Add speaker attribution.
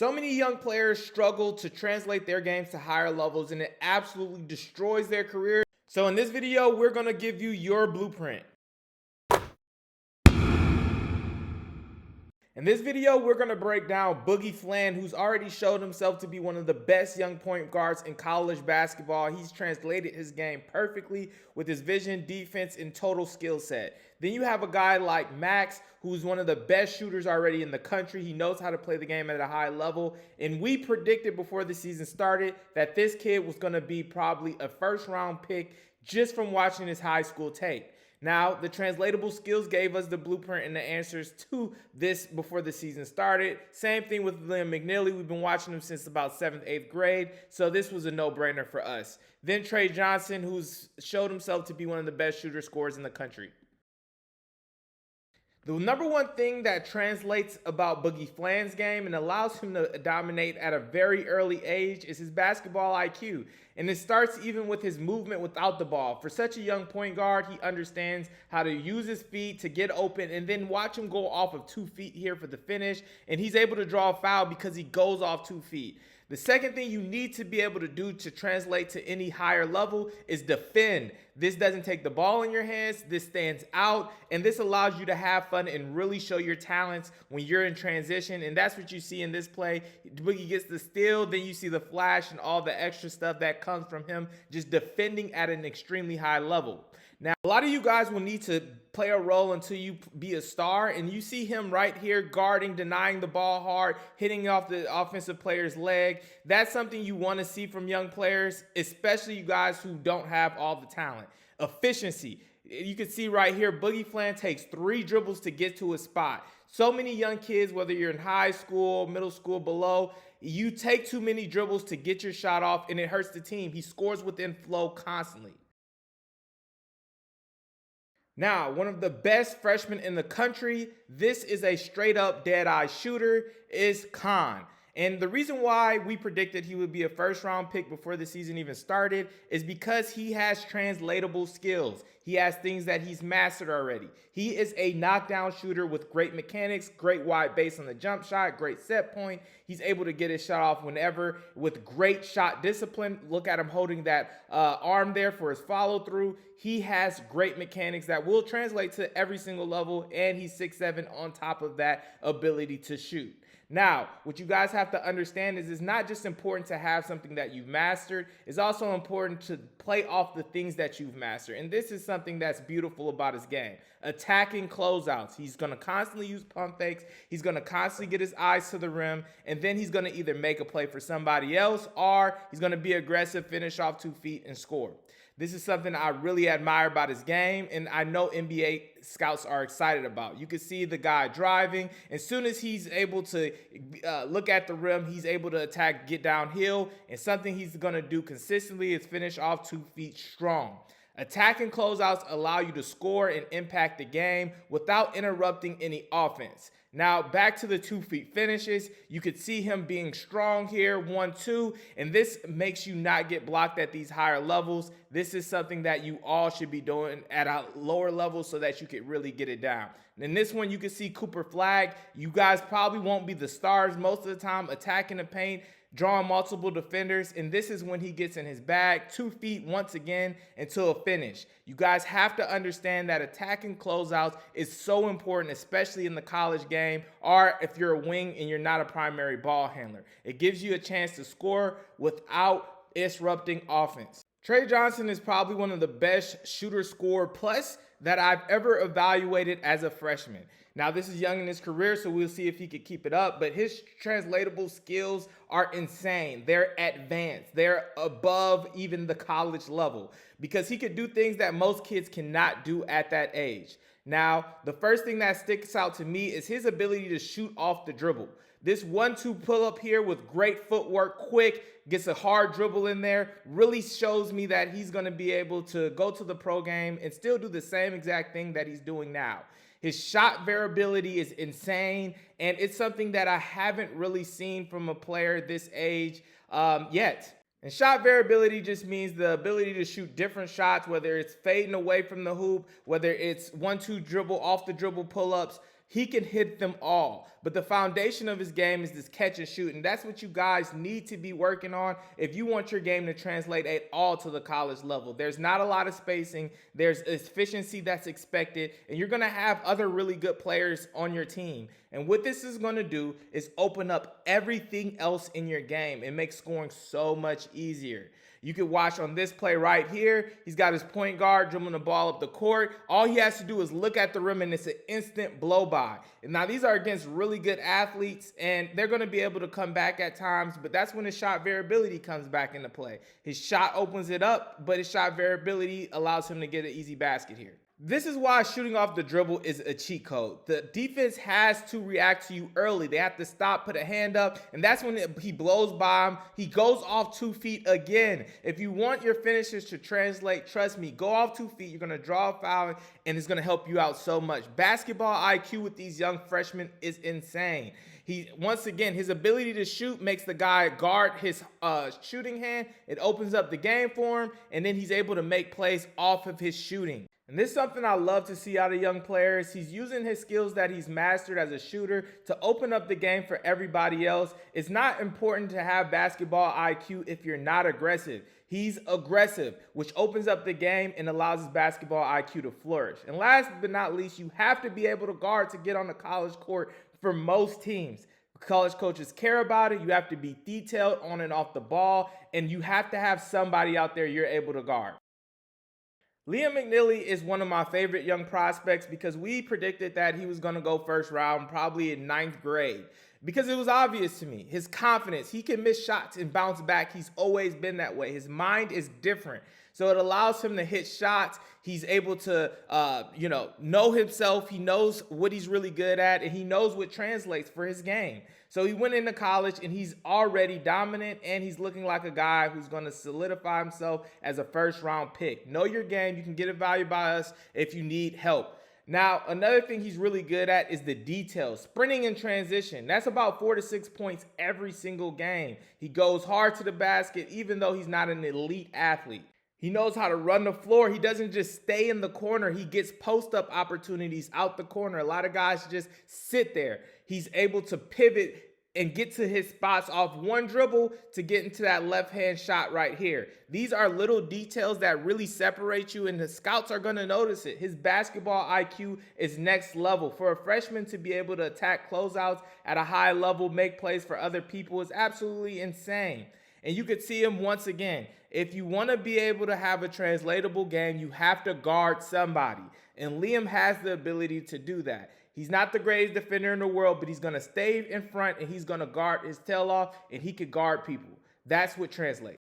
Speaker 1: So many young players struggle to translate their games to higher levels, and it absolutely destroys their career. So in this video, we're going to give you your blueprint. In this video, we're going to break down Boogie Flan, who's already showed himself to be one of the best young point guards in college basketball. He's translated his game perfectly with his vision, defense, and total skill set. Then you have a guy like Max, who's one of the best shooters already in the country. He knows how to play the game at a high level. And we predicted before the season started that this kid was going to be probably a first-round pick just from watching his high school tape. Now, the translatable skills gave us the blueprint and the answers to this before the season started. Same thing with Liam McNeely. We've been watching him since about 7th, 8th grade, so this was a no-brainer for us. Then Trey Johnson, who's showed himself to be one of the best shooter scorers in the country. The number one thing that translates about Boogie Flan's game and allows him to dominate at a very early age is his basketball IQ. And it starts even with his movement without the ball. For such a young point guard, he understands how to use his feet to get open and then watch him go off of 2 feet here for the finish. And he's able to draw a foul because he goes off 2 feet. The second thing you need to be able to do to translate to any higher level is defend. This doesn't take the ball in your hands. This stands out, and this allows you to have fun and really show your talents when you're in transition, and that's what you see in this play. Boogie gets the steal, then you see the flash and all the extra stuff that comes from him just defending at an extremely high level. Now, a lot of you guys will need to play a role until you be a star, and you see him right here guarding, denying the ball hard, hitting off the offensive player's leg. That's something you want to see from young players, especially you guys who don't have all the talent. Efficiency. You can see right here, Boogie Flan takes 3 dribbles to get to a spot. So many young kids, whether you're in high school, middle school, below, you take too many dribbles to get your shot off, and it hurts the team. He scores within flow constantly. Now, one of the best freshmen in the country, this is a straight-up dead-eye shooter, is Khan. And the reason why we predicted he would be a first-round pick before the season even started is because he has translatable skills. He has things that he's mastered already. He is a knockdown shooter with great mechanics, great wide base on the jump shot, great set point. He's able to get his shot off whenever with great shot discipline. Look at him holding that arm there for his follow-through. He has great mechanics that will translate to every single level, and he's 6'7" on top of that ability to shoot. Now, what you guys have to understand is it's not just important to have something that you've mastered. It's also important to play off the things that you've mastered. And this is something that's beautiful about his game. Attacking closeouts. He's going to constantly use pump fakes. He's going to constantly get his eyes to the rim. And then he's going to either make a play for somebody else or he's going to be aggressive, finish off 2 feet, and score. This is something I really admire about his game, and I know NBA scouts are excited about. You can see the guy driving. As soon as he's able to look at the rim, he's able to attack, get downhill, and something he's going to do consistently is finish off 2 feet strong. Attacking closeouts allow you to score and impact the game without interrupting any offense. Now, back to the 2 feet finishes. You could see him being strong here, 1-2, and this makes you not get blocked at these higher levels. This is something that you all should be doing at a lower level so that you can really get it down. In this one, you can see Cooper Flag. You guys probably won't be the stars most of the time attacking the paint, drawing multiple defenders, and this is when he gets in his bag, 2 feet once again until a finish. You guys have to understand that attacking closeouts is so important, especially in the college game, or if you're a wing and you're not a primary ball handler. It gives you a chance to score without disrupting offense. Trey Johnson is probably one of the best shooter scorer plus that I've ever evaluated as a freshman. Now, this is young in his career, so we'll see if he could keep it up, but his translatable skills are insane. They're advanced. They're above even the college level because he could do things that most kids cannot do at that age. Now, the first thing that sticks out to me is his ability to shoot off the dribble. This 1-2 pull-up here with great footwork, quick, gets a hard dribble in there, really shows me that he's going to be able to go to the pro game and still do the same exact thing that he's doing now. His shot variability is insane, and it's something that I haven't really seen from a player this age yet. And shot variability just means the ability to shoot different shots, whether it's fading away from the hoop, whether it's 1-2 dribble, off the dribble pull-ups. he can hit them all. But the foundation of his game is this catch and shoot, and that's what you guys need to be working on if you want your game to translate at all to the college level. There's not a lot of spacing, there's efficiency that's expected, and you're going to have other really good players on your team. And what this is going to do is open up everything else in your game and make scoring so much easier. You can watch on this play right here. He's got his point guard dribbling the ball up the court. All he has to do is look at the rim, and it's an instant blow by. And now these are against really good athletes, and they're going to be able to come back at times, but that's when his shot variability comes back into play. His shot opens it up, but his shot variability allows him to get an easy basket here. This is why shooting off the dribble is a cheat code. The defense has to react to you early. They have to stop, put a hand up, and that's when he blows by him. He goes off 2 feet again. If you want your finishes to translate, trust me, go off 2 feet. You're going to draw a foul, and it's going to help you out so much. Basketball IQ with these young freshmen is insane. Once again, his ability to shoot makes the guy guard his shooting hand. It opens up the game for him, and then he's able to make plays off of his shooting. And this is something I love to see out of young players. He's using his skills that he's mastered as a shooter to open up the game for everybody else. It's not important to have basketball IQ if you're not aggressive. He's aggressive, which opens up the game and allows his basketball IQ to flourish. And last but not least, you have to be able to guard to get on the college court for most teams. College coaches care about it. You have to be detailed on and off the ball, and you have to have somebody out there you're able to guard. Liam McNeely is one of my favorite young prospects because we predicted that he was going to go first round probably in 9th grade because it was obvious to me. His confidence, he can miss shots and bounce back. He's always been that way. His mind is different. So it allows him to hit shots. He's able to, know himself. He knows what he's really good at, and he knows what translates for his game. So he went into college, and he's already dominant, and he's looking like a guy who's going to solidify himself as a first-round pick. Know your game. You can get it valued by us if you need help. Now, another thing he's really good at is the details. Sprinting in transition. That's about 4 to 6 points every single game. He goes hard to the basket, even though he's not an elite athlete. He knows how to run the floor. He doesn't just stay in the corner. He gets post-up opportunities out the corner. A lot of guys just sit there. He's able to pivot and get to his spots off one dribble to get into that left-hand shot right here. These are little details that really separate you, and the scouts are going to notice it. His basketball IQ is next level. For a freshman to be able to attack closeouts at a high level, make plays for other people is absolutely insane. And you could see him once again. If you want to be able to have a translatable game, you have to guard somebody. And Liam has the ability to do that. He's not the greatest defender in the world, but he's going to stay in front and he's going to guard his tail off, and he can guard people. That's what translates.